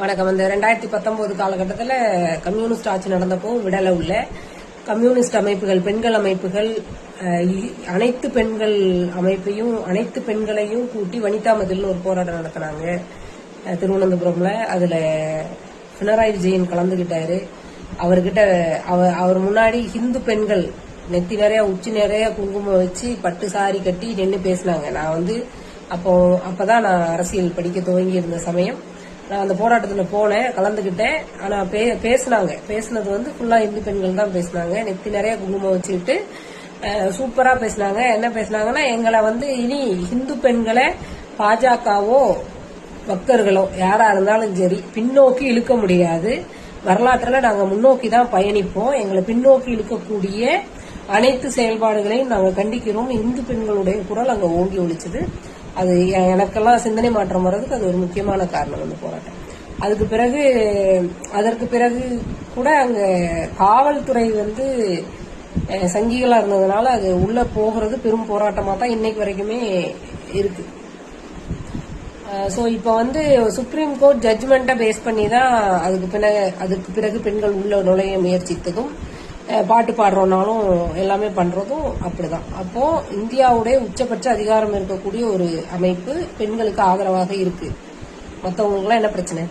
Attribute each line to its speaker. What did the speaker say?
Speaker 1: வணக்கம். இந்த 2019 காலகட்டத்தில் கம்யூனிஸ்ட் ஆட்சி நடந்தப்போ விடல உள்ள கம்யூனிஸ்ட் அமைப்புகள், பெண்கள் அமைப்புகள், அனைத்து பெண்கள் அமைப்பையும் அனைத்து பெண்களையும் கூட்டி வனிதா மதில்னு ஒரு போராட்டம் நடத்தினாங்க திருவனந்தபுரம்ல. அதுல பினராயி விஜயன் கலந்துகிட்டாரு. அவர்கிட்ட அவர் முன்னாடி ஹிந்து பெண்கள் நெத்தி நிறைய உச்சி நிறைய குங்குமம் வச்சு பட்டு சாரி கட்டி நின்று பேசினாங்க. நான் அப்பதான் நான் அரசியல் படிக்க துவங்கி இருந்த சமயம். நான் அந்த போராட்டத்தில் போனேன், கலந்துகிட்டேன். ஆனா பேசினது ஃபுல்லா இந்து பெண்கள் தான் பேசினாங்க. நெத்தி நிறைய குங்குமம் வச்சுக்கிட்டு சூப்பரா பேசினாங்க. என்ன பேசினாங்கன்னா, எங்களை இனி இந்து பெண்களை பாஜகவோ பக்தர்களோ யாரா இருந்தாலும் சரி பின்னோக்கி இழுக்க முடியாது. வரலாற்றுல நாங்க முன்னோக்கி தான் பயணிப்போம். எங்களை பின்னோக்கி இழுக்கக்கூடிய அனைத்து செயல்பாடுகளையும் நாங்க கண்டிக்கிறோம். இந்து பெண்களுடைய குரல் அங்க ஓங்கி ஒழிச்சது. அது எனக்கெல்லாம் சிந்தனை மாற்றம் வர்றதுக்கு அது ஒரு முக்கியமான காரணம் அந்த போராட்டம். அதற்கு பிறகு கூட அங்க காவல்துறை சங்கிகளா இருந்ததுனால அது உள்ள போகிறது பெரும் போராட்டமா தான் இன்னைக்கு வரைக்குமே இருக்கு. சோ இப்ப சுப்ரீம் கோர்ட் ஜட்ஜ்மெண்ட்டை பேஸ் பண்ணி தான் அதுக்கு பிறகு பெண்கள் உள்ள நுழைய முயற்சித்ததும், பாட்டு பாடுறோம்னாலும் எல்லாமே பண்றதும் அப்படிதான். அப்போ இந்தியாவுடைய உச்சபட்ச அதிகாரம் இருக்கக்கூடிய ஒரு அமைப்பு பெண்களுக்கு ஆதரவாக இருக்கு. மற்றவங்களுக்கு என்ன பிரச்சனை?